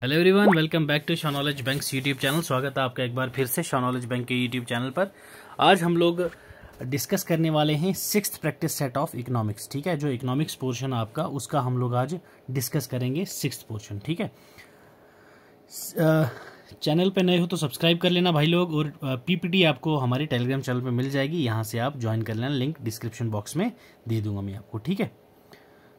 Hello everyone, welcome back to शॉनॉलेज banks YouTube channel. स्वागत है आपका एक बार फिर से शॉनॉलेज बैंक के यूट्यूब चैनल पर। आज हम लोग डिस्कस करने वाले हैं sixth practice set of economics. ठीक है, जो इकोनॉमिक्स पोर्शन आपका उसका हम लोग आज डिस्कस करेंगे सिक्स्थ पोर्शन। ठीक है, चैनल पे नए हो तो सब्सक्राइब कर लेना भाई लोग, और पीपीटी आपको हमारे टेलीग्राम चैनल पे मिल जाएगी, यहाँ से आप ज्वाइन कर लेना, लिंक डिस्क्रिप्शन बॉक्स में दे दूंगा मैं आपको। ठीक है,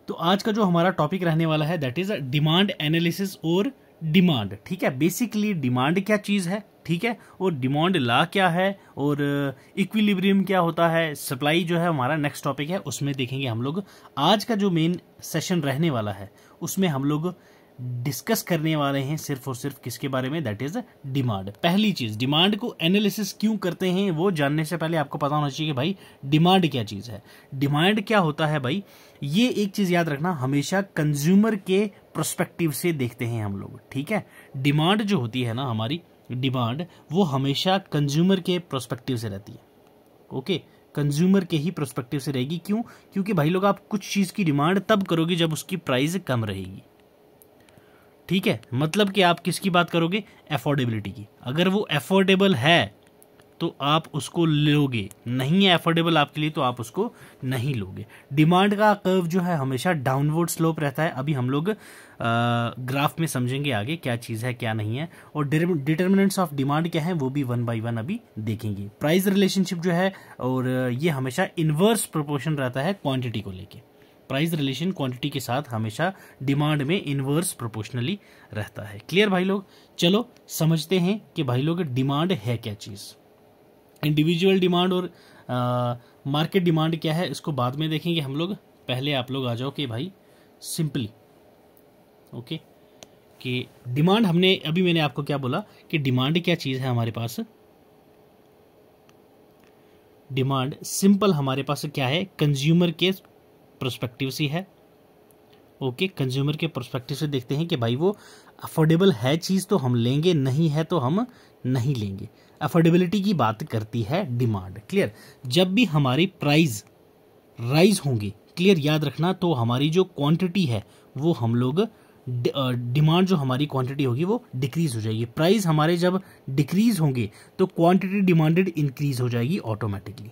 तो आज का जो हमारा टॉपिक रहने वाला है दैट इज डिमांड एनालिसिस और डिमांड। ठीक है, बेसिकली डिमांड क्या चीज है, ठीक है, और डिमांड लॉ क्या है, और इक्विलिब्रियम क्या होता है, सप्लाई जो है हमारा नेक्स्ट टॉपिक है, उसमें देखेंगे हम लोग। आज का जो मेन सेशन रहने वाला है उसमें हम लोग डिस्कस करने वाले हैं सिर्फ और सिर्फ किसके बारे में, दैट इज डिमांड। पहली चीज, डिमांड को एनालिसिस क्यों करते हैं वो जानने से पहले आपको पता होना चाहिए कि भाई डिमांड क्या चीज है। डिमांड क्या होता है भाई, ये एक चीज याद रखना, हमेशा कंज्यूमर के प्रोस्पेक्टिव से देखते हैं हम लोग। ठीक है, डिमांड जो होती है ना हमारी डिमांड, वो हमेशा कंज्यूमर के प्रोस्पेक्टिव से रहती है। ओके, कंज्यूमर के ही प्रोस्पेक्टिव से रहेगी। क्यों? क्योंकि भाई लोग आप कुछ चीज की डिमांड तब करोगे जब उसकी प्राइस कम रहेगी। ठीक है, मतलब कि आप किसकी बात करोगे, अफोर्डेबिलिटी की। अगर वो अफोर्डेबल है तो आप उसको लोगे, नहीं है अफोर्डेबल आपके लिए तो आप उसको नहीं लोगे। डिमांड का कर्व जो है हमेशा डाउनवर्ड स्लोप रहता है। अभी हम लोग ग्राफ में समझेंगे आगे क्या चीज़ है क्या नहीं है, और डिटर्मिनेंट्स ऑफ डिमांड क्या है वो भी वन बाय वन अभी देखेंगे। प्राइस रिलेशनशिप जो है, और ये हमेशा इनवर्स प्रोपोर्शन रहता है क्वांटिटी को लेके। प्राइस रिलेशन क्वांटिटी के साथ हमेशा डिमांड में इनवर्स प्रोपोर्शनली रहता है। क्लियर भाई लोग? चलो समझते हैं कि भाई लोग डिमांड है क्या चीज़। इंडिविजुअल डिमांड और मार्केट डिमांड क्या है इसको बाद में देखेंगे हम लोग। पहले आप लोग आ जाओ कि भाई सिंपली ओके कि डिमांड, हमने अभी मैंने आपको क्या बोला कि डिमांड क्या चीज़ है हमारे पास। डिमांड सिंपल हमारे पास क्या है, कंज्यूमर के प्रोस्पेक्टिव से है। ओके, कंज्यूमर के प्रोस्पेक्टिव से देखते हैं कि भाई वो अफोर्डेबल है चीज़ तो हम लेंगे, नहीं है तो हम नहीं लेंगे। अफोर्डेबिलिटी की बात करती है डिमांड। क्लियर? जब भी हमारी प्राइस राइज होंगी, क्लियर याद रखना, तो हमारी जो क्वांटिटी है वो हम लोग डिमांड जो हमारी क्वांटिटी होगी वो डिक्रीज हो जाएगी। प्राइस हमारे जब डिक्रीज होंगे तो क्वांटिटी डिमांडेड इंक्रीज हो जाएगी ऑटोमेटिकली।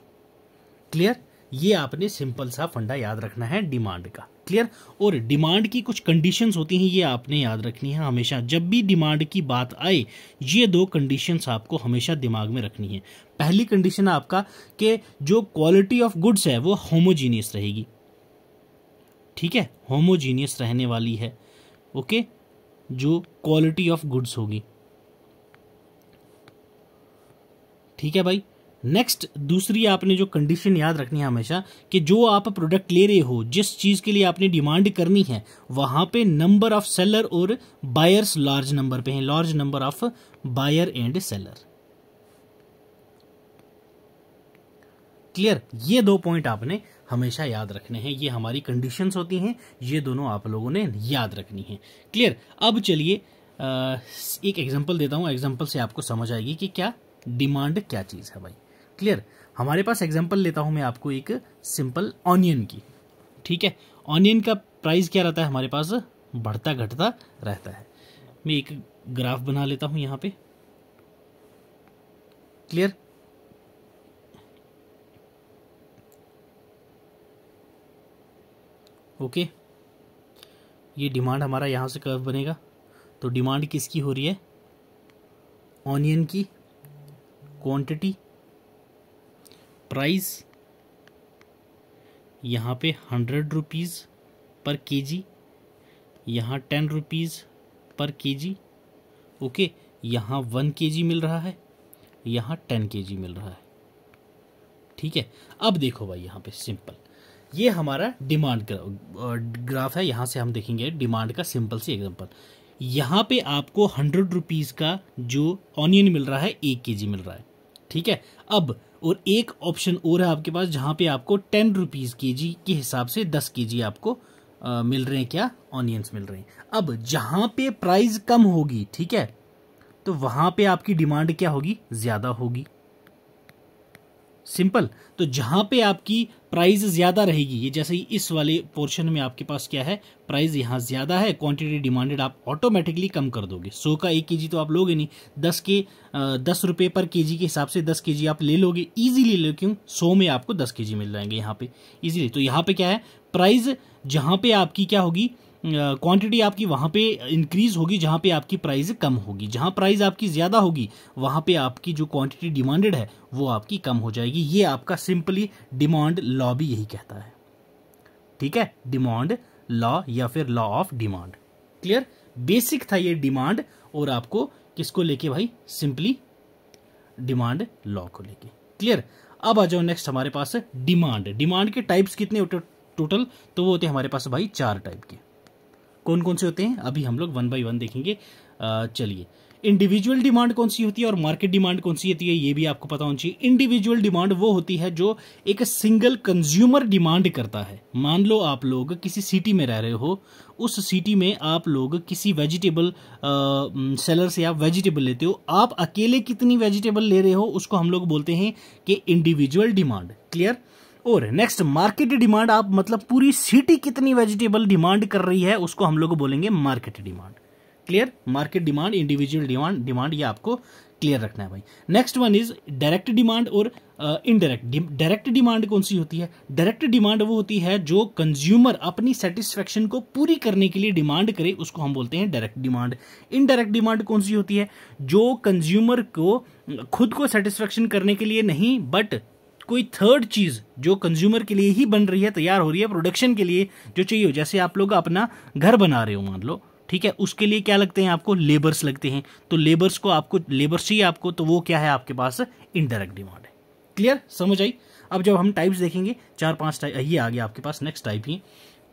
क्लियर? ये आपने सिंपल सा फंडा याद रखना है डिमांड का। क्लियर? और डिमांड की कुछ कंडीशंस होती हैं, ये आपने याद रखनी है हमेशा। जब भी डिमांड की बात आए ये दो कंडीशंस आपको हमेशा दिमाग में रखनी है। पहली कंडीशन आपका कि जो क्वालिटी ऑफ गुड्स है वो होमोजीनियस रहेगी। ठीक है, होमोजीनियस रहने वाली है। ओके, जो क्वालिटी ऑफ गुड्स होगी। ठीक है भाई। नेक्स्ट, दूसरी आपने जो कंडीशन याद रखनी है हमेशा कि जो आप प्रोडक्ट ले रहे हो, जिस चीज के लिए आपने डिमांड करनी है, वहां पे नंबर ऑफ सेलर और बायर्स लार्ज नंबर पे हैं, large number of buyer and seller. Clear? ये दो पॉइंट आपने हमेशा याद रखने हैं, ये हमारी कंडीशंस होती हैं, ये दोनों आप लोगों ने याद रखनी है। क्लियर? अब चलिए एक एग्जांपल देता हूं, एग्जांपल से आपको समझ आएगी कि क्या डिमांड क्या चीज है भाई। क्लियर? हमारे पास एग्जांपल लेता हूं मैं आपको एक सिंपल ऑनियन की। ठीक है, ऑनियन का प्राइस क्या रहता है हमारे पास, बढ़ता घटता रहता है। मैं एक ग्राफ बना लेता हूं यहां पे। क्लियर? ओके, ये डिमांड हमारा यहां से कर्व बनेगा। तो डिमांड किसकी हो रही है, ऑनियन की। क्वांटिटी, प्राइस यहाँ पे 100 रुपीज़ पर केजी, यहाँ 10 रुपीज़ पर केजी। ओके, यहाँ 1 केजी मिल रहा है, यहाँ 10 केजी मिल रहा है। ठीक है, अब देखो भाई यहाँ पे सिंपल, ये हमारा डिमांड ग्राफ है। यहाँ से हम देखेंगे डिमांड का सिंपल सी एग्जांपल। यहाँ पे आपको 100 रुपीज़ का जो ऑनियन मिल रहा है 1 केजी मिल रहा है। ठीक है, अब और एक ऑप्शन और है आपके पास जहां पे आपको 10 रुपीज़ केजी के हिसाब से 10 केजी आपको मिल रहे हैं, क्या ऑनियंस मिल रहे हैं। अब जहां पे प्राइस कम होगी, ठीक है, तो वहां पे आपकी डिमांड क्या होगी, ज्यादा होगी। सिंपल। तो जहां पे आपकी प्राइस ज्यादा रहेगी, ये जैसे ही इस वाले पोर्शन में आपके पास क्या है, प्राइस यहाँ ज्यादा है, क्वांटिटी डिमांडेड आप ऑटोमेटिकली कम कर दोगे। 100 का 1 केजी तो आप लोगे नहीं, 10 रुपए पर केजी के हिसाब से 10 केजी आप ले लोगे, इजीली ले, क्यों 100 में आपको 10 केजी मिल जाएंगे यहाँ पे इजीली। तो यहाँ पे क्या है, प्राइस जहां पे आपकी क्या होगी, क्वांटिटी आपकी वहां पे इंक्रीज होगी जहां पे आपकी प्राइस कम होगी। जहां प्राइस आपकी ज्यादा होगी वहां पे आपकी जो क्वांटिटी डिमांडेड है वो आपकी कम हो जाएगी। ये आपका सिंपली डिमांड लॉ भी यही कहता है, ठीक है, डिमांड लॉ या फिर law of demand. Clear, basic था ये डिमांड, और आपको किसको लेके भाई, सिंपली डिमांड लॉ को लेके। क्लियर, अब आ जाओ नेक्स्ट हमारे पास डिमांड। डिमांड के टाइप्स कितने होते टोटल, तो वो होते हैं हमारे पास भाई 4 टाइप के। कौन कौन से होते हैं अभी हम लोग 1 बाय 1 देखेंगे। चलिए, इंडिविजुअल डिमांड कौन सी होती है और मार्केट डिमांड कौन सी होती है, ये भी आपको पता होना चाहिए। इंडिविजुअल डिमांड वो होती है जो एक सिंगल कंज्यूमर डिमांड करता है। मान लो आप लोग किसी सिटी में रह रहे हो, उस सिटी में आप लोग किसी वेजिटेबल सेलर से आप वेजिटेबल लेते हो, आप अकेले कितनी वेजिटेबल ले रहे हो उसको हम लोग बोलते हैं कि इंडिविजुअल डिमांड। क्लियर, और नेक्स्ट मार्केट डिमांड, आप मतलब पूरी सिटी कितनी वेजिटेबल डिमांड कर रही है उसको हम लोग बोलेंगे market demand. Clear, market demand, individual demand, ये आपको क्लियर रखना है भाई। Next one is direct demand और इनडायरेक्ट। डायरेक्ट डिमांड कौन सी होती है, डायरेक्ट डिमांड वो होती है जो कंज्यूमर अपनी सेटिस्फेक्शन को पूरी करने के लिए डिमांड करे, उसको हम बोलते हैं डायरेक्ट डिमांड। इनडायरेक्ट डिमांड कौन सी होती है, जो कंज्यूमर को खुद को सेटिस्फेक्शन करने के लिए नहीं, बट कोई थर्ड चीज जो कंज्यूमर के लिए ही बन रही है, तैयार हो रही है, प्रोडक्शन के लिए जो चाहिए हो। जैसे आप लोग अपना घर बना रहे हो मान लो, ठीक है, उसके लिए क्या लगते हैं आपको, लेबर्स लगते हैं। तो लेबर्स चाहिए आपको, तो वो क्या है आपके पास, इनडायरेक्ट डिमांड है। क्लियर, समझ आई। अब जब हम टाइप्स देखेंगे 4-5 टाइप, ये आ गया आपके पास नेक्स्ट टाइप ही।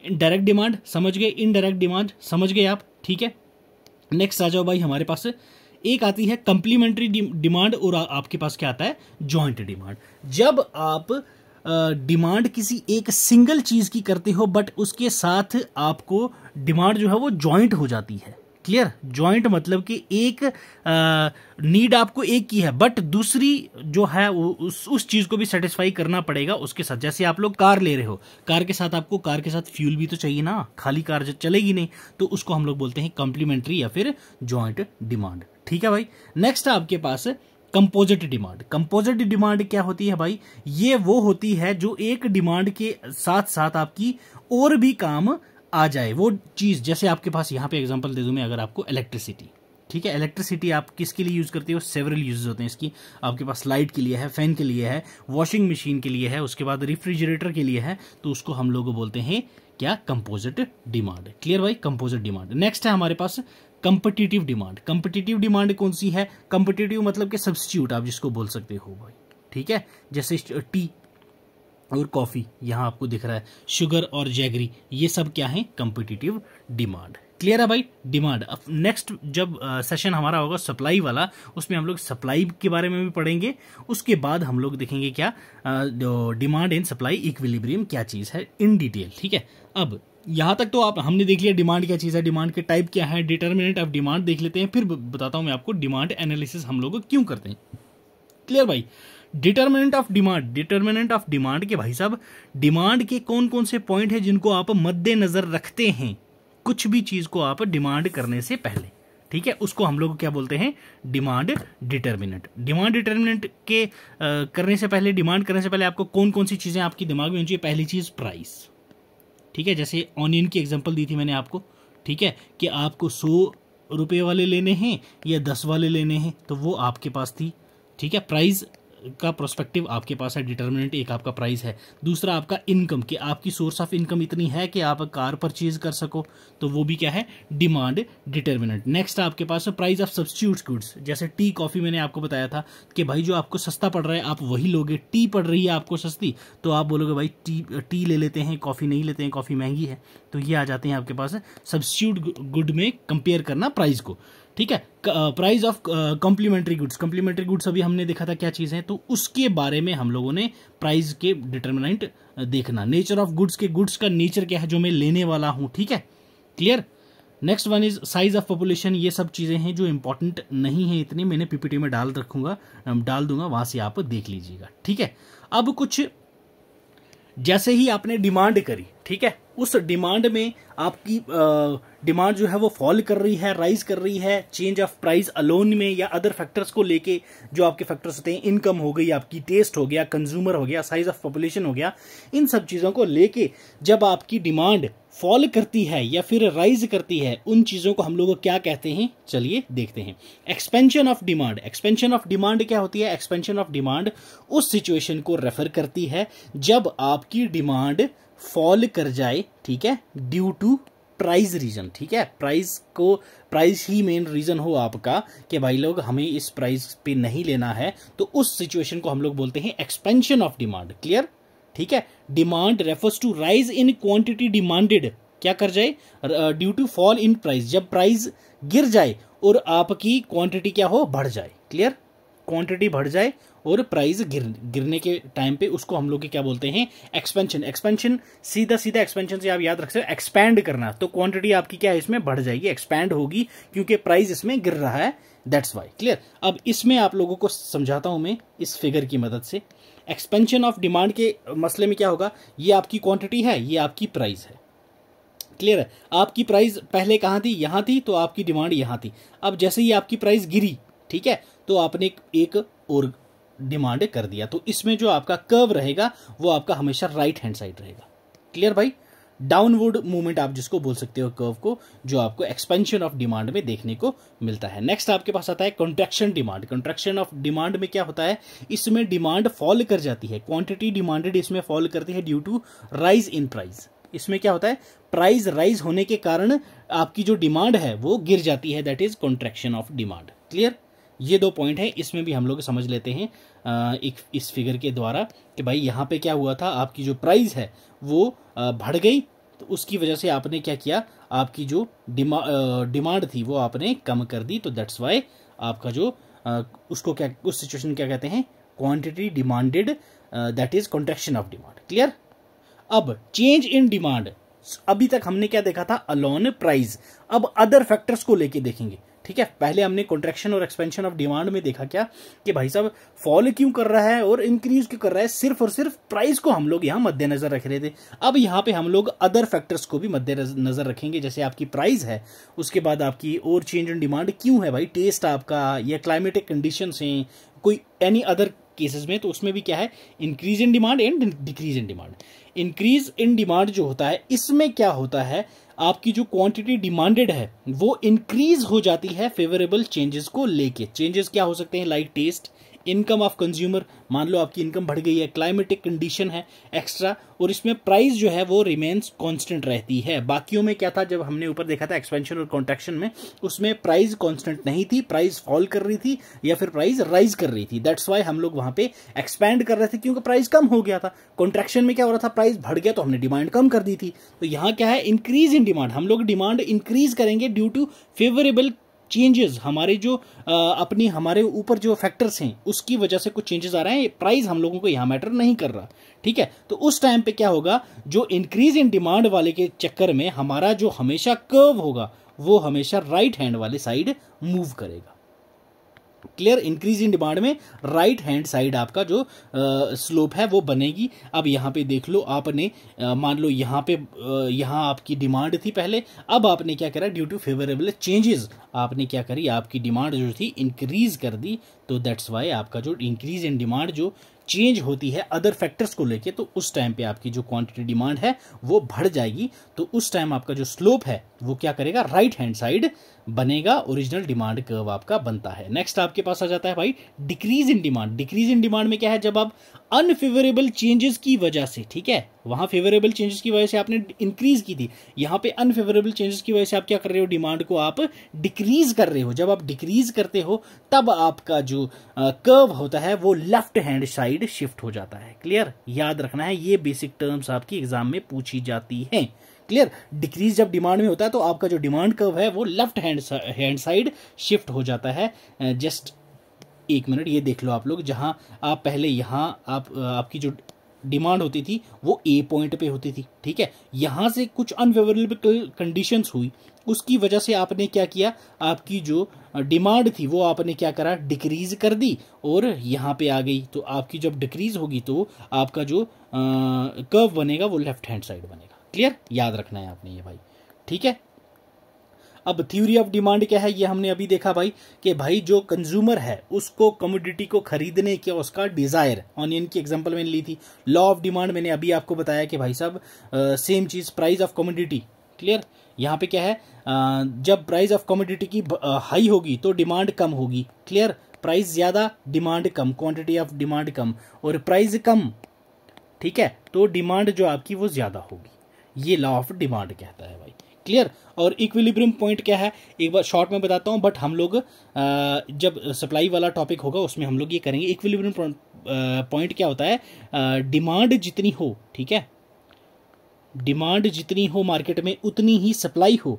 डायरेक्ट डिमांड समझ गए, इनडायरेक्ट डिमांड समझ गए आप, ठीक है। नेक्स्ट आ जाओ भाई, हमारे पास एक आती है कंप्लीमेंट्री डिमांड, और आपके पास क्या आता है, जॉइंट डिमांड। जब आप डिमांड किसी एक सिंगल चीज की करते हो बट उसके साथ आपको डिमांड जो है वो जॉइंट हो जाती है। क्लियर, जॉइंट मतलब कि एक नीड आपको एक की है बट दूसरी जो है उस चीज को भी सेटिस्फाई करना पड़ेगा उसके साथ। जैसे आप लोग कार ले रहे हो, कार के साथ आपको कार के साथ फ्यूल भी तो चाहिए ना, खाली कार चलेगी नहीं, तो उसको हम लोग बोलते हैं कॉम्प्लीमेंट्री या फिर जॉइंट डिमांड। ठीक है भाई। नेक्स्ट आपके पास कंपोजिट डिमांड। कंपोजिट डिमांड क्या होती है भाई, ये वो होती है जो एक डिमांड के साथ साथ आपकी और भी काम आ जाए वो चीज। जैसे आपके पास यहां पे एग्जांपल दे दूं मैं, अगर आपको इलेक्ट्रिसिटी, ठीक है, इलेक्ट्रिसिटी आप किसके लिए यूज करते हो, सेवरल यूजेस होते हैं इसकी। आपके पास लाइट के लिए है, फैन के लिए है, वॉशिंग मशीन के लिए है, उसके बाद रेफ्रिजरेटर के लिए है, तो उसको हम लोग बोलते हैं क्या, कंपोजिट डिमांड। क्लियर भाई, कंपोजिट डिमांड। नेक्स्ट है हमारे पास कंपिटिटिव डिमांड। कंपिटिटिव डिमांड कौन सी है, कंपिटिटिव मतलब कि सब्स्टिट्यूट आप जिसको बोल सकते हो भाई, ठीक है। जैसे टी और कॉफी यहां आपको दिख रहा है, शुगर और जैगरी, ये सब क्या है, कंपिटिटिव डिमांड। क्लियर है भाई, डिमांड। अब नेक्स्ट जब सेशन हमारा होगा सप्लाई वाला, उसमें हम लोग सप्लाई के बारे में भी पढ़ेंगे। उसके बाद हम लोग देखेंगे क्या, डिमांड एंड सप्लाई इक्विलिब्रियम क्या चीज है इन डिटेल। ठीक है, अब यहां तक तो हमने देख लिया डिमांड क्या चीज है, डिमांड के टाइप क्या है, डिटर्मिनेंट ऑफ डिमांड देख लेते हैं, फिर बताता हूं मैं आपको डिमांड एनालिसिस हम लोग क्यों करते हैं। क्लियर भाई, determinant of demand. Determinant of demand के भाई साहब, डिमांड के कौन कौन से पॉइंट है जिनको आप मद्देनजर रखते हैं कुछ भी चीज को आप डिमांड करने से पहले, ठीक है, उसको हम लोग क्या बोलते हैं, डिमांड डिटर्मिनेंट। डिमांड डिटर्मिनेंट के करने से पहले, डिमांड करने से पहले आपको कौन कौन सी चीजें आपकी दिमाग में होनी चाहिए। पहली चीज प्राइस, ठीक है, जैसे ऑनियन की एग्जांपल दी थी मैंने आपको, ठीक है, कि आपको 100 रुपए वाले लेने हैं या 10 वाले लेने हैं, तो वो आपके पास थी। ठीक है, प्राइस का प्रोस्पेक्टिव आपके पास है, डिटर्मिनेंट एक आपका प्राइस है। दूसरा आपका इनकम, कि आपकी सोर्स ऑफ इनकम इतनी है कि आप कार परचेज कर सको, तो वो भी क्या है, डिमांड डिटर्मिनेंट। नेक्स्ट आपके पास प्राइस ऑफ सब्स्टिट्यूट गुड्स, जैसे टी कॉफी मैंने आपको बताया था कि भाई जो आपको सस्ता पड़ रहा है आप वही लोगे, टी पड़ रही है आपको सस्ती तो आप बोलोगे भाई टी ले लेते हैं, कॉफी नहीं लेते हैं, कॉफी महंगी है। तो ये आ जाते हैं आपके पास सब्स्टिट्यूट गुड में कंपेयर करना प्राइस को। ठीक है, price of complementary goods. Complementary goods अभी हमने देखा था क्या चीज है, तो उसके बारे में हम लोगों ने प्राइस के डिटर्मिनेंट देखना। नेचर ऑफ गुड्स के गुड्स का नेचर क्या है जो मैं लेने वाला हूं, ठीक है, clear. Next one is size of population. ये सब चीज़ें हैं जो इंपॉर्टेंट नहीं है इतनी, मैंने पीपीटी में डाल दूंगा, वहां से आप देख लीजिएगा, ठीक है। अब कुछ जैसे ही आपने डिमांड करी, ठीक है, उस डिमांड में आपकी डिमांड जो है वो फॉल कर रही है, राइज कर रही है, चेंज ऑफ प्राइस अलोन में या अदर फैक्टर्स को लेके, जो आपके फैक्टर्स होते हैं, इनकम हो गई, आपकी टेस्ट हो गया, कंज्यूमर हो गया, साइज ऑफ पॉपुलेशन हो गया, इन सब चीज़ों को लेके जब आपकी डिमांड फॉल करती है या फिर राइज करती है, उन चीज़ों को हम लोग क्या कहते हैं, चलिए देखते हैं। Expansion of demand. Expansion of demand क्या होती है? एक्सपेंशन ऑफ डिमांड उस सिचुएशन को रेफर करती है जब आपकी डिमांड फॉल कर जाए, ठीक है, ड्यू टू प्राइस रीजन, ठीक है, प्राइस ही मेन रीजन हो आपका कि भाई लोग हमें इस प्राइस पे नहीं लेना है, तो उस सिचुएशन को हम लोग बोलते हैं एक्सपेंशन ऑफ डिमांड। क्लियर, ठीक है। Demand refers to rise in quantity demanded, क्या कर जाए, due to fall in price, जब प्राइस गिर जाए और आपकी क्वांटिटी क्या हो, बढ़ जाए। क्लियर, क्वांटिटी बढ़ जाए और प्राइस गिरने के टाइम पे उसको हम लोग क्या बोलते हैं, एक्सपेंशन। एक्सपेंशन सीधा एक्सपेंशन से आप याद रख सकते हो, एक्सपैंड करना, तो क्वांटिटी आपकी क्या है, इसमें बढ़ जाएगी, एक्सपैंड होगी, क्योंकि प्राइस इसमें गिर रहा है, दैट्स वाई। क्लियर, अब इसमें आप लोगों को समझाता हूं मैं इस फिगर की मदद से। एक्सपेंशन ऑफ डिमांड के मसले में क्या होगा, ये आपकी क्वांटिटी है, ये आपकी प्राइस है। क्लियर है, आपकी प्राइस पहले कहां थी, यहां थी, तो आपकी डिमांड यहां थी। अब जैसे ही आपकी प्राइस गिरी, ठीक है, तो आपने एक और डिमांड कर दिया, तो इसमें जो आपका कर्व रहेगा वो आपका हमेशा राइट हैंड साइड रहेगा। क्लियर भाई, डाउनवर्ड मूवमेंट आप जिसको बोल सकते हो कर्व को, जो आपको एक्सपेंशन ऑफ डिमांड में देखने को मिलता है। नेक्स्ट आपके पास आता है contraction demand. Contraction of demand में क्या होता है, इसमें डिमांड फॉल कर जाती है, क्वांटिटी डिमांडेड इसमें फॉल करती है due to rise in price. इसमें क्या होता है, प्राइस राइज होने के कारण आपकी जो डिमांड है वो गिर जाती है, that is contraction of demand. Clear, ये दो पॉइंट है, इसमें भी हम लोग समझ लेते हैं एक इस फिगर के द्वारा कि भाई यहाँ पे क्या हुआ था, आपकी जो प्राइस है वो बढ़ गई, तो उसकी वजह से आपने क्या किया, आपकी जो डिमांड थी वो आपने कम कर दी, तो दैट्स वाई आपका जो उसको क्या, उस सिचुएशन क्या कहते हैं, quantity demanded, that is contraction of demand. Clear, अब चेंज इन डिमांड, अभी तक हमने क्या देखा था, अलोन प्राइस, अब अदर फैक्टर्स को लेके देखेंगे। ठीक है, पहले हमने कॉन्ट्रैक्शन और एक्सपेंशन ऑफ डिमांड में देखा क्या कि भाई साहब फॉल क्यों कर रहा है और इंक्रीज क्यों कर रहा है, सिर्फ और सिर्फ प्राइस को हम लोग यहाँ मद्देनजर रख रहे थे। अब यहाँ पे हम लोग अदर फैक्टर्स को भी मद्देनजर रखेंगे, जैसे आपकी प्राइस है, उसके बाद आपकी और चेंज इन डिमांड क्यों है भाई, टेस्ट आपका या क्लाइमेटिक कंडीशंस हैं, कोई एनी अदर केसेस में, तो उसमें भी क्या है, increase in demand and decrease in demand. Increase in demand जो होता है, इसमें क्या होता है, आपकी जो क्वांटिटी डिमांडेड है वो इंक्रीज हो जाती है फेवरेबल चेंजेस को लेके। चेंजेस क्या हो सकते हैं, like taste, income of consumer, मान लो आपकी इनकम बढ़ गई है, क्लाइमेटिक कंडीशन है एक्स्ट्रा, और इसमें प्राइस जो है वो रिमेन्स कांस्टेंट रहती है। बाकियों में क्या था, जब हमने ऊपर देखा था एक्सपेंशन और कॉन्ट्रैक्शन में, उसमें प्राइस कांस्टेंट नहीं थी, प्राइस फॉल कर रही थी या फिर प्राइस राइज कर रही थी, दैट्स वाई हम लोग वहां पे एक्सपैंड कर रहे थे क्योंकि प्राइस कम हो गया था। कॉन्ट्रैक्शन में क्या हो रहा था, प्राइस बढ़ गया तो हमने डिमांड कम कर दी थी। तो यहाँ क्या है, इंक्रीज इन डिमांड, हम लोग डिमांड इंक्रीज करेंगे ड्यू टू फेवरेबल चेंजेस, हमारे जो अपनी हमारे ऊपर जो फैक्टर्स हैं उसकी वजह से कुछ चेंजेस आ रहे हैं, प्राइस हम लोगों को यहाँ मैटर नहीं कर रहा। ठीक है, तो उस टाइम पे क्या होगा, जो इंक्रीज इन डिमांड वाले के चक्कर में हमारा जो हमेशा कर्व होगा वो हमेशा राइट हैंड वाले साइड मूव करेगा। क्लियर, इंक्रीज इन डिमांड में राइट हैंड साइड आपका जो स्लोप है वो बनेगी। अब यहाँ पे देख लो, आपने मान लो यहाँ पे यहाँ आपकी डिमांड थी पहले, अब आपने क्या करा, ड्यू टू फेवरेबल चेंजेस आपने क्या करी, आपकी डिमांड जो थी इंक्रीज कर दी, तो दैट्स वाई आपका जो इंक्रीज इन डिमांड जो चेंज होती है अदर फैक्टर्स को लेके, तो उस टाइम पे आपकी जो क्वांटिटी डिमांड है वो बढ़ जाएगी, तो उस टाइम आपका जो स्लोप है वो क्या करेगा, राइट हैंड साइड बनेगा, ओरिजिनल डिमांड कर्व आपका बनता है। नेक्स्ट आपके पास आ जाता है भाई decrease in demand. Decrease in demand में क्या है, जब आप अनफेवरेबल चेंजेस की वजह से, ठीक है, वहां फेवरेबल चेंजेस की वजह से आपने इंक्रीज की थी, यहाँ पे अनफेवरेबल चेंजेस की वजह से आप क्या कर रहे हो, डिमांड को आप डिक्रीज कर रहे हो। जब आप डिक्रीज करते हो तब आपका जो कर्व होता है वो लेफ्ट हैंड साइड शिफ्ट हो जाता है। क्लियर, याद रखना है, ये बेसिक टर्म्स आपकी एग्जाम में पूछी जाती हैं। क्लियर, डिक्रीज जब डिमांड में होता है तो आपका जो डिमांड कर्व है वो लेफ्ट हैंड साइड शिफ्ट हो जाता है। जस्ट एक मिनट, ये देख लो आप लोग, जहां आप पहले यहाँ आपकी जो डिमांड होती थी वो ए पॉइंट पे होती थी, ठीक है। यहाँ से कुछ अनफेवरेबल कंडीशंस हुई, उसकी वजह से आपने क्या किया, आपकी जो डिमांड थी वो आपने क्या करा, डिक्रीज कर दी और यहाँ पे आ गई। तो आपकी जब डिक्रीज होगी तो आपका जो कर्व बनेगा वो लेफ्ट हैंड साइड बनेगा। क्लियर, याद रखना है आपने ये भाई, ठीक है। अब थ्योरी ऑफ डिमांड क्या है, ये हमने अभी देखा भाई कि भाई जो कंज्यूमर है उसको कमोडिटी को खरीदने के उसका डिजायर, ऑनियन की एग्जांपल मैंने ली थी। लॉ ऑफ डिमांड मैंने अभी आपको बताया कि भाई साहब सेम चीज प्राइस ऑफ कमोडिटी। क्लियर, यहाँ पे क्या है, जब प्राइस ऑफ कमोडिटी की हाई होगी तो डिमांड कम होगी। क्लियर, प्राइस ज्यादा डिमांड कम, क्वांटिटी ऑफ डिमांड कम, और प्राइस कम, ठीक है, तो डिमांड जो आपकी वो ज्यादा होगी। ये लॉ ऑफ डिमांड कहता है भाई। क्लियर, और इक्विलिब्रियम पॉइंट क्या है एक बार शॉर्ट में बताता हूं, बट हम लोग जब सप्लाई वाला टॉपिक होगा उसमें हम लोग ये करेंगे। इक्विलिब्रियम पॉइंट क्या होता है, डिमांड जितनी हो, ठीक है, डिमांड जितनी हो मार्केट में उतनी ही सप्लाई हो,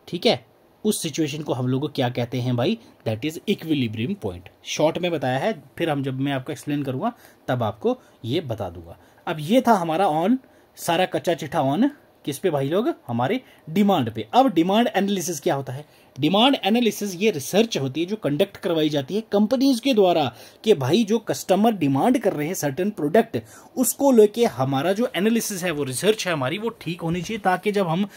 ठीक है, उस सिचुएशन को हम लोग क्या कहते हैं भाई, that is equilibrium point. Short में बताया है, फिर हम जब मैं आपको एक्सप्लेन करूंगा तब आपको ये बता दूंगा। अब ये था हमारा ऑन सारा कच्चा चिट्ठा ऑन किस पे भाई लोग, हमारे डिमांड पे। अब डिमांड एनालिसिस क्या होता है, डिमांड एनालिसिस ये रिसर्च होती है जो कंडक्ट करवाई जाती है कंपनीज के द्वारा कि भाई जो कस्टमर डिमांड कर रहे हैं सर्टेन प्रोडक्ट, उसको लेके हमारा जो एनालिसिस है वो रिसर्च है हमारी वो ठीक होनी चाहिए, ताकि जब हम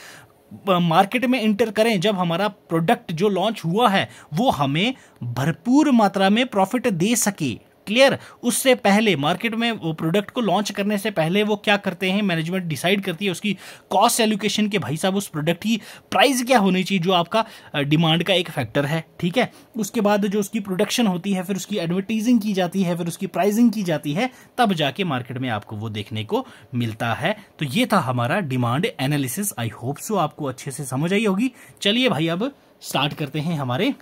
मार्केट में इंटर करें, जब हमारा प्रोडक्ट जो लॉन्च हुआ है वो हमें भरपूर मात्रा में प्रॉफिट दे सके। क्लियर, उससे पहले मार्केट में वो प्रोडक्ट को लॉन्च करने से पहले वो क्या करते हैं, मैनेजमेंट डिसाइड करती है उसकी कॉस्ट एलोकेशन के भाई साहब उस प्रोडक्ट की प्राइस क्या होनी चाहिए, जो आपका डिमांड का एक फैक्टर है, ठीक है। उसके बाद जो उसकी प्रोडक्शन होती है, फिर उसकी एडवर्टाइजिंग की जाती है, फिर उसकी प्राइसिंग की जाती है, तब जाके मार्केट में आपको वो देखने को मिलता है। तो ये था हमारा demand analysis. I hope so आपको अच्छे से समझ आई होगी। चलिए भाई अब स्टार्ट करते हैं हमारे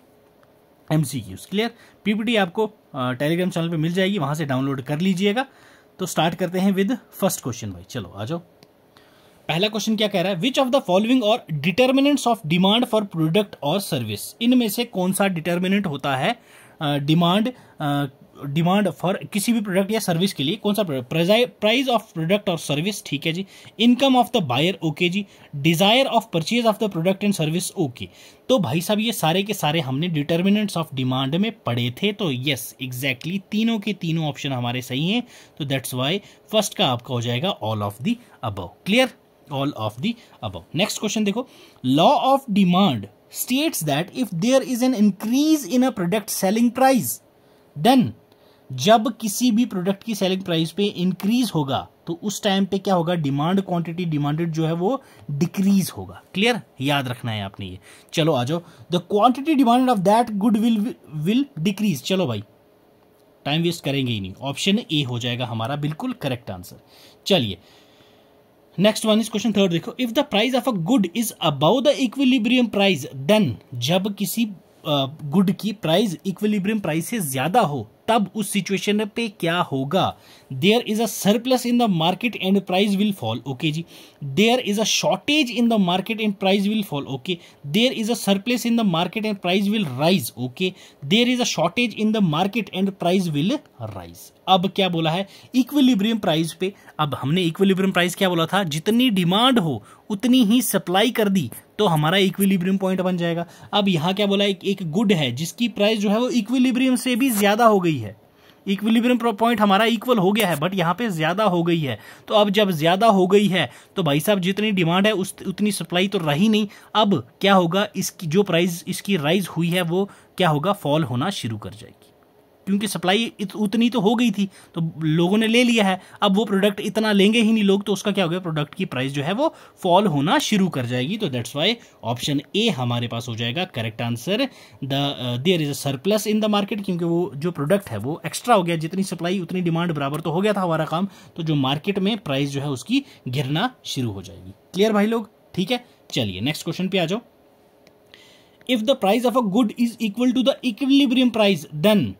MCQs। क्लियर, पीपीटी आपको टेलीग्राम चैनल पे मिल जाएगी, वहां से डाउनलोड कर लीजिएगा। तो स्टार्ट करते हैं विद फर्स्ट क्वेश्चन भाई, चलो आ जाओ। पहला क्वेश्चन क्या कह रहा है, विच ऑफ द फॉलोइंग और determinants of demand for product और सर्विस, इनमें से कौन सा डिटर्मिनेंट होता है डिमांड फॉर किसी भी प्रोडक्ट या सर्विस के लिए, कौन सा प्राइस ऑफ प्रोडक्ट और सर्विस, ठीक है जी, income of the buyer, okay जी, desire of purchase of the product and service, okay. तो भाई साहब ये सारे के सारे हमने डिटर्मिनेंट्स ऑफ डिमांड में पढ़े थे, तो यस एग्जैक्टली तीनों के तीनों ऑप्शन हमारे सही हैं। तो दैट्स वाई फर्स्ट का आपका हो जाएगा all of the above. Clear, all of the above. Next question देखो, law of demand states that if there is an increase in a product selling price, then जब किसी भी प्रोडक्ट की selling price पे इंक्रीज होगा तो उस time पे क्या होगा, डिमांड क्वांटिटी डिमांडेड जो है वो डिक्रीज होगा। क्लियर, याद रखना है आपने ये। चलो आ जाओ, the quantity demanded of that good will decrease. चलो भाई टाइम वेस्ट करेंगे ही नहीं, ऑप्शन ए हो जाएगा हमारा बिल्कुल करेक्ट आंसर। चलिए next one is question third देखो, if the price of a good is above the equilibrium price, then जब किसी गुड की प्राइस इक्विलिब्रियम प्राइस से ज्यादा हो तब उस सिचुएशन पे क्या होगा, there is a surplus in the market and price will fall, okay जी, there is a shortage in the market and price will fall, okay, there is a surplus in the market and price will rise, okay, there is a shortage in the market and price will rise. अब क्या बोला है, equilibrium price पे। अब हमने equilibrium price क्या बोला था, जितनी डिमांड हो उतनी ही सप्लाई कर दी तो हमारा इक्विलिब्रियम पॉइंट बन जाएगा। अब यहां क्या बोला, एक गुड है जिसकी प्राइस जो है वो इक्विलिब्रियम से भी ज्यादा हो गई है, इक्विलिब्रियम पॉइंट हमारा इक्वल हो गया है बट यहाँ पे ज्यादा हो गई है। तो अब जब ज्यादा हो गई है तो भाई साहब जितनी डिमांड है उतनी सप्लाई तो रही नहीं। अब क्या होगा, इसकी जो प्राइस इसकी राइज हुई है वो क्या होगा, फॉल होना शुरू कर जाएगी, क्योंकि सप्लाई उतनी तो हो गई थी तो लोगों ने ले लिया है। अब वो प्रोडक्ट इतना लेंगे ही नहीं लोग, तो उसका क्या हो गया, प्रोडक्ट की प्राइस जो है वो फॉल होना शुरू कर जाएगी। तो दैट्स वाई ऑप्शन ए हमारे पास हो जाएगा correct answer. There is a surplus in the market, क्योंकि वो जो प्रोडक्ट है वो एक्स्ट्रा हो गया, जितनी सप्लाई उतनी डिमांड बराबर तो हो गया था हमारा काम, तो जो मार्केट में प्राइस जो है उसकी गिरना शुरू हो जाएगी। क्लियर भाई लोग, ठीक है। चलिए नेक्स्ट क्वेश्चन पे आ जाओ, if the price of a good is equal to the equilibrium price, then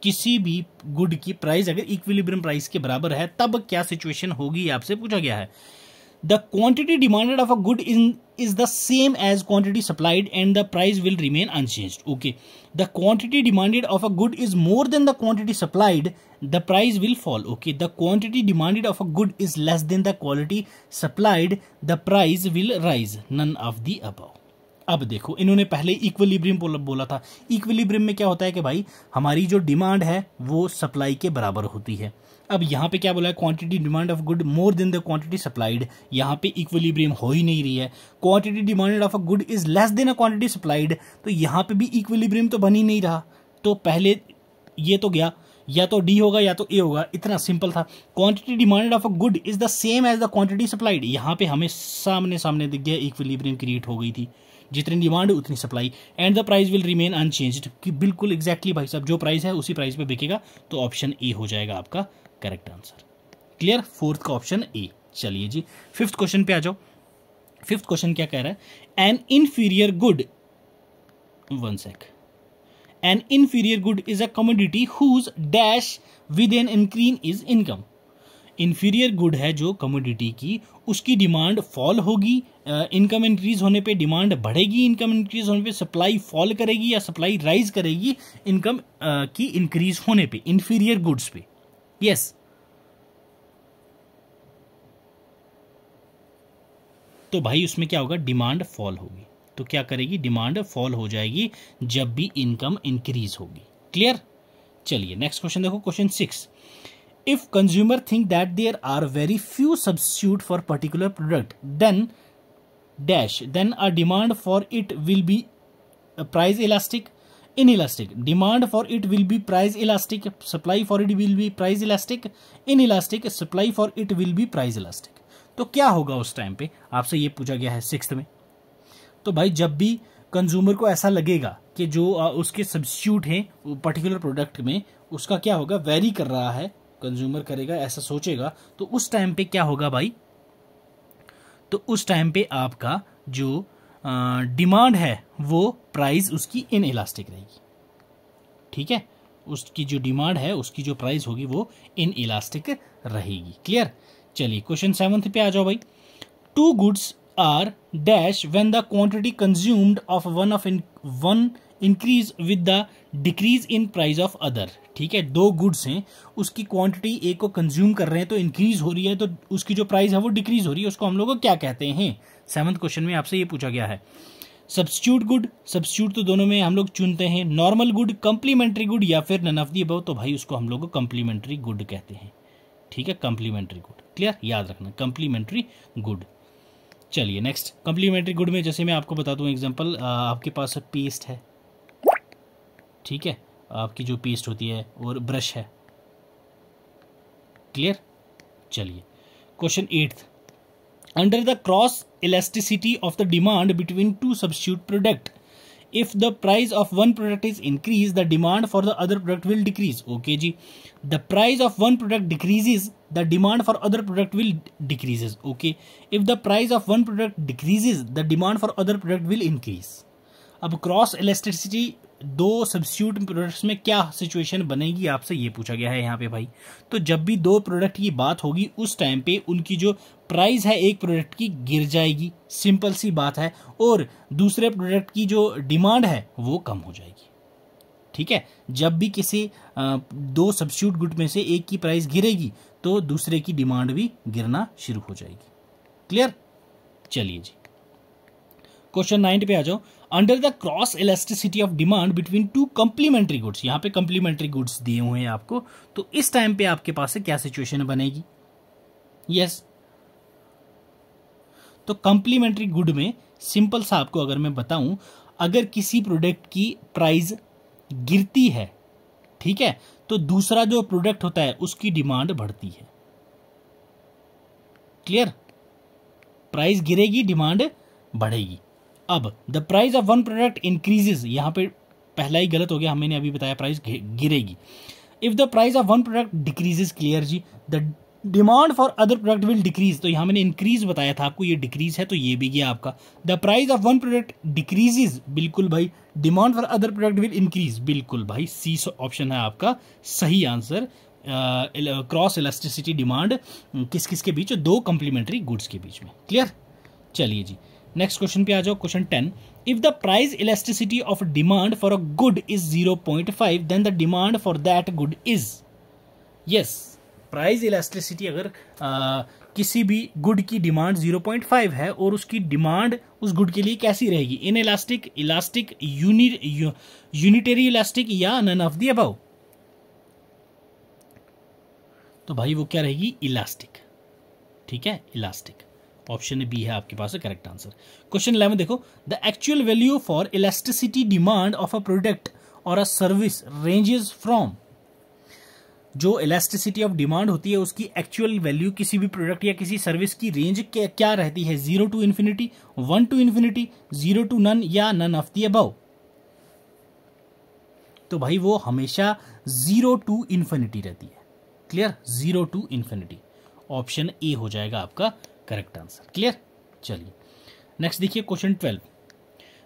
किसी भी गुड की प्राइस अगर इक्विलिब्रियम प्राइस के बराबर है तब क्या सिचुएशन होगी, आपसे पूछा गया है। The quantity demanded of a good is the same as quantity supplied and the price will remain unchanged. Okay, the quantity demanded of a good is more than the quantity supplied, the price will fall. Okay, the quantity demanded of a good is less than the quality supplied, the price will rise. None of the above. अब देखो, इन्होंने पहले equilibrium बोला था। Equilibrium में क्या होता है कि भाई हमारी जो डिमांड है वो सप्लाई के बराबर होती है। अब यहाँ पे क्या बोला है, quantity demand of good more than the quantity supplied, यहाँ पे इक्विलिब्रियम हो ही नहीं रही है। Quantity demanded of a good is less than a quantity supplied, तो यहाँ पे भी इक्विलिब्रियम तो बन ही नहीं रहा। तो पहले ये तो गया, या तो डी होगा या तो ए होगा, इतना सिंपल था। Quantity demanded of a good is the same as the quantity supplied, यहाँ पे हमें सामने सामने दिख गया, इक्विलिब्रियम क्रिएट हो गई थी। जितनी डिमांड उतनी supply, and the price will remain unchanged, कि बिल्कुल एग्जैक्टली भाई साहब जो प्राइस है उसी प्राइस पे बिकेगा। तो ऑप्शन ए हो जाएगा आपका करेक्ट आंसर। क्लियर, फोर्थ का ऑप्शन ए। चलिए जी, फिफ्थ क्वेश्चन पे आ जाओ। फिफ्थ क्वेश्चन क्या कह रहा है, an inferior good, one sec, an inferior good is a commodity whose dash with an increase is income. Inferior good है जो कमोडिटी की, उसकी डिमांड फॉल होगी, इनकम इंक्रीज होने पे डिमांड बढ़ेगी, इनकम इंक्रीज होने पे सप्लाई फॉल करेगी या सप्लाई राइज करेगी इनकम की इंक्रीज होने पे, इन्फीरियर गुड्स पे। यस, तो भाई उसमें क्या होगा, डिमांड फॉल होगी। तो क्या करेगी, डिमांड फॉल हो जाएगी जब भी इनकम इंक्रीज होगी। क्लियर। चलिए नेक्स्ट क्वेश्चन देखो, question 6। If consumer think that there are very few substitute for particular product, then dash, then a demand for it will be price elastic, inelastic. Demand for it will be price elastic, supply for it will be price elastic, inelastic, supply for it will be price elastic. तो क्या होगा उस time पे, आपसे ये पूछा गया है 6th में। तो भाई जब भी कंज्यूमर को ऐसा लगेगा कि जो उसके सब्स्टिट्यूट हैं पर्टिकुलर प्रोडक्ट में, उसका क्या होगा, वेरी कर रहा है, कंज्यूमर करेगा, ऐसा सोचेगा, तो उस टाइम पे क्या होगा भाई, तो उस टाइम पे आपका जो डिमांड है वो प्राइस उसकी इन इलास्टिक रहेगी। ठीक है, उसकी जो डिमांड है उसकी जो प्राइस होगी वो इन इलास्टिक रहेगी। क्लियर। चलिए क्वेश्चन 7 पे आ जाओ भाई। Two goods are dash when the quantity consumed of one increase with the decrease in price of other. ठीक है, दो गुड्स हैं, उसकी क्वांटिटी एक को कंज्यूम कर रहे हैं तो इंक्रीज हो रही है, तो उसकी जो प्राइस है वो डिक्रीज हो रही है, उसको हम लोग क्या कहते हैं। 7th क्वेश्चन में आपसे ये पूछा गया है। सब्स्टिट्यूट गुड, सब्स्टिट्यूट तो दोनों में हम लोग चुनते हैं, नॉर्मल गुड, कंप्लीमेंट्री गुड या फिर नन ऑफ द अबव, तो भाई उसको हम लोग कंप्लीमेंट्री गुड कहते हैं। ठीक है, कंप्लीमेंट्री गुड। क्लियर, याद रखना कंप्लीमेंट्री गुड। चलिए नेक्स्ट, कंप्लीमेंट्री गुड में जैसे मैं आपको बता दूं एग्जांपल, आपके पास पेस्ट है, ठीक है, आपकी जो पेस्ट होती है और ब्रश है। क्लियर। चलिए question 8th, under the cross elasticity of the demand between two substitute product, if the price of one product is increased, the demand for the other product will decrease. Okay जी, the price of one product decreases, the demand for other product will decreases. Okay, if the price of one product decreases, the demand for other product will increase. अब cross elasticity दो substitute products में क्या situation बनेगी, आपसे ये पूछा गया है यहाँ पे भाई। तो जब भी दो प्रोडक्ट की बात होगी उस टाइम पे उनकी जो प्राइस है एक प्रोडक्ट की गिर जाएगी, सिंपल सी बात है, और दूसरे प्रोडक्ट की जो डिमांड है वो कम हो जाएगी। ठीक है, जब भी किसी दो सब्स्टिट्यूट गुड में से एक की प्राइस गिरेगी तो दूसरे की डिमांड भी गिरना शुरू हो जाएगी। क्लियर। चलिए जी क्वेश्चन 9 पे आ जाओ। Under the cross elasticity of demand between two complementary goods, यहाँ पे कंप्लीमेंट्री गुड्स दिए हुए हैं आपको, तो इस टाइम पे आपके पास से क्या सिचुएशन बनेगी। यस, तो कंप्लीमेंट्री गुड में सिंपल सा आपको अगर मैं बताऊं, अगर किसी प्रोडक्ट की प्राइस गिरती है, ठीक है, तो दूसरा जो प्रोडक्ट होता है उसकी डिमांड बढ़ती है। क्लियर, प्राइस गिरेगी, डिमांड बढ़ेगी। अब the price of one product increases, यहां पे पहला ही गलत हो गया, मैंने अभी बताया प्राइस गिरेगी। If the price of one product decreases, clear जी, the demand for other product will decrease, तो यहां मैंने इंक्रीज बताया था आपको, ये डिक्रीज है तो ये भी गया आपका। The price of one product decreases, बिल्कुल भाई, demand for other product will increase, बिल्कुल भाई, सी ऑप्शन है आपका सही आंसर। क्रॉस इलास्टिसिटी डिमांड किस किस के बीच, दो कंप्लीमेंट्री गुड्स के बीच में। क्लियर? चलिए जी नेक्स्ट क्वेश्चन पे आ जाओ। क्वेश्चन 10, if the price elasticity of demand for a good is 0.5 then the demand for that good is. Yes, price elasticity अगर किसी भी गुड की डिमांड 0.5 है और उसकी डिमांड उस गुड के लिए कैसी रहेगी, in elastic, elastic, unitary elastic या नन ऑफ द अबव। तो भाई वो क्या रहेगी, इलास्टिक। ठीक है, इलास्टिक। ऑप्शन बी है आपके पास करेक्ट आंसर। क्वेश्चन 11 देखो, the actual value for elasticity demand of a product और अ सर्विस रेंजेस फ्रॉम। जो इलास्टिसिटी ऑफ डिमांड होती है उसकी एक्चुअल वैल्यू किसी भी प्रोडक्ट या किसी सर्विस की रेंज क्या रहती है, 0 to infinity, 1 to infinity, 0 to none या none ऑफ द अबव। तो भाई वो हमेशा 0 to infinity रहती है। Clear? 0 to infinity। Option A हो जाएगा आपका करेक्ट आंसर। क्लियर? चलिए नेक्स्ट देखिए question 12,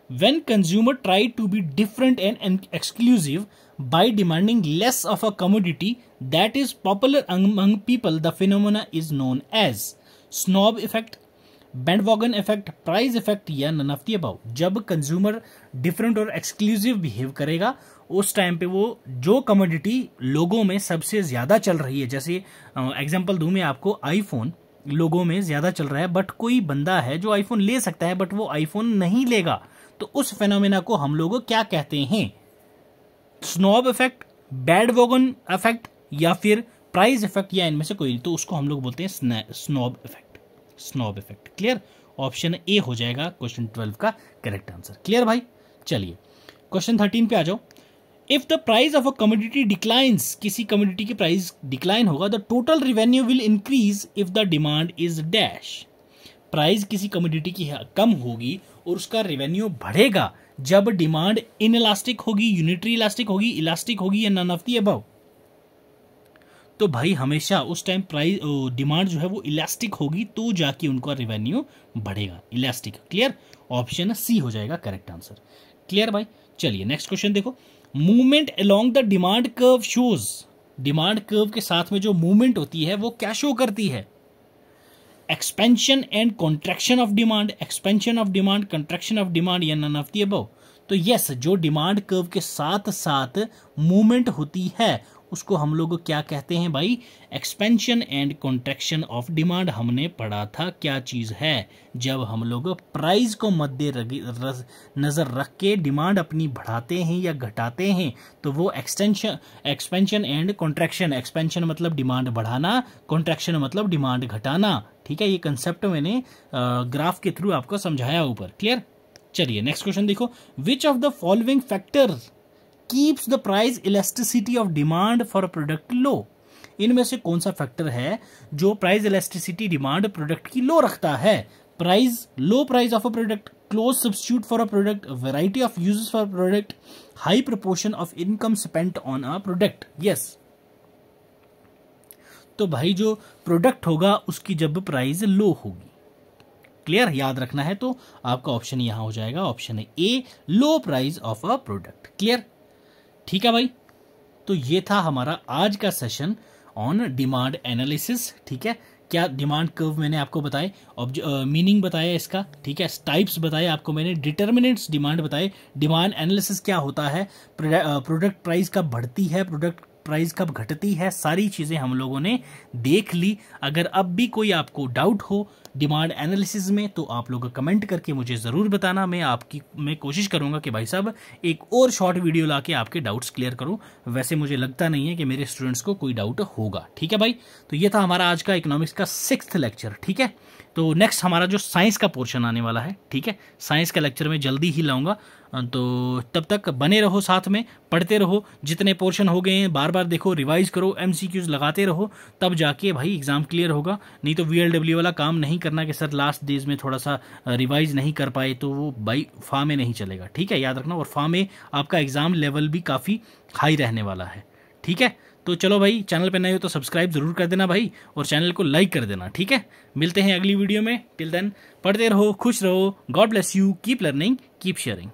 when consumer try to be different and exclusive by demanding less of a commodity that is popular among people, the phenomena is known as snob effect, bandwagon effect, price effect या none of the above। जब consumer different और exclusive behave करेगा उस time पे वो जो commodity लोगों में सबसे ज्यादा चल रही है, जैसे एग्जांपल दूं मैं आपको, आईफोन लोगों में ज्यादा चल रहा है बट कोई बंदा है जो आईफोन ले सकता है बट वो आईफोन नहीं लेगा, तो उस फेनोमेना को हम लोग क्या कहते हैं, snob effect, bandwagon effect या फिर प्राइस इफेक्ट या इनमें से कोई, तो उसको हम लोग बोलते हैं snob effect. Snob effect. Clear? Option A हो जाएगा क्वेश्चन 12 का करेक्ट आंसर। क्लियर भाई? चलिए क्वेश्चन 13 पे आ जाओ। If the price of a commodity declines, किसी कमोडिटी की प्राइस डिक्लाइन होगा, the total revenue will increase if the demand is dash. Price किसी कमोडिटी की कम होगी और उसका रेवेन्यू बढ़ेगा जब डिमांड इनइलास्टिक होगी, यूनिटरी इलास्टिक होगी, इलास्टिक होगी या नन ऑफ द अबव। तो भाई हमेशा उस टाइम प्राइस डिमांड जो है वो इलास्टिक होगी तो जाके उनका रेवेन्यू बढ़ेगा, इलास्टिक। क्लियर? ऑप्शन सी हो जाएगा करेक्ट आंसर। क्लियर भाई? चलिए नेक्स्ट क्वेश्चन देखो, movement along the demand curve shows. Demand curve के साथ में जो मूवमेंट होती है वो क्या शो करती है, expansion and contraction of demand, expansion of demand, contraction of demand या नन ऑफ द अबव। तो यस, जो डिमांड कर्व के साथ साथ मूवमेंट होती है उसको हम लोग क्या कहते हैं भाई, expansion and contraction of demand. हमने पढ़ा था क्या चीज है, जब हम लोग प्राइस को मद्देनजर रख के डिमांड अपनी बढ़ाते हैं या घटाते हैं तो वो एक्सपेंशन एंड कॉन्ट्रैक्शन, एक्सपेंशन मतलब डिमांड बढ़ाना, कॉन्ट्रैक्शन मतलब डिमांड घटाना। ठीक है, ये कंसेप्ट मैंने ग्राफ के थ्रू आपको समझाया ऊपर। क्लियर? चलिए नेक्स्ट क्वेश्चन देखो, which of the following factors keeps the price elasticity of demand for a product low. इनमें से कौन सा फैक्टर है जो प्राइस इलास्टिसिटी डिमांड प्रोडक्ट की लो रखता है, price, low price of a product, close substitute for a product, variety of uses for product, high proportion of income spent on a product. Yes, तो भाई जो प्रोडक्ट होगा उसकी जब प्राइस लो होगी। क्लियर? याद रखना है तो आपका ऑप्शन यहां हो जाएगा, option A, low price of a product. Clear? ठीक है भाई, तो ये था हमारा आज का सेशन ऑन डिमांड एनालिसिस। ठीक है, क्या डिमांड कर्व मैंने आपको बताए, मीनिंग बताया इसका, ठीक है, टाइप्स बताए आपको मैंने, डिटर्मिनेंट्स डिमांड बताए, डिमांड एनालिसिस क्या होता है, प्रोडक्ट प्राइस कब बढ़ती है, प्रोडक्ट प्राइस कब घटती है, सारी चीजें हम लोगों ने देख ली। अगर अब भी कोई आपको डाउट हो डिमांड एनालिसिस में तो आप लोग कमेंट करके मुझे ज़रूर बताना। मैं कोशिश करूंगा कि भाई साहब एक और शॉर्ट वीडियो लाके आपके डाउट्स क्लियर करूं। वैसे मुझे लगता नहीं है कि मेरे स्टूडेंट्स को कोई डाउट होगा। ठीक है भाई, तो ये था हमारा आज का इकोनॉमिक्स का 6th लेक्चर। ठीक है, तो नेक्स्ट हमारा जो साइंस का पोर्शन आने वाला है, ठीक है, साइंस का लेक्चर मैं जल्दी ही लाऊंगा। तो तब तक बने रहो, साथ में पढ़ते रहो, जितने पोर्शन हो गए हैं बार बार देखो, रिवाइज करो, MCQs लगाते रहो, तब जाके भाई एग्जाम क्लियर होगा। नहीं तो VLW वाला काम नहीं करना कि सर लास्ट डेज में थोड़ा सा रिवाइज नहीं कर पाए, तो वो भाई फा में नहीं चलेगा। ठीक है, याद रखना। और फा में आपका एग्जाम लेवल भी काफ़ी हाई रहने वाला है। ठीक है, तो चलो भाई, चैनल पे नए हो तो सब्सक्राइब जरूर कर देना भाई, और चैनल को लाइक कर देना। ठीक है, मिलते हैं अगली वीडियो में। टिल देन पढ़ते रहो, खुश रहो, God bless you, keep learning, keep sharing.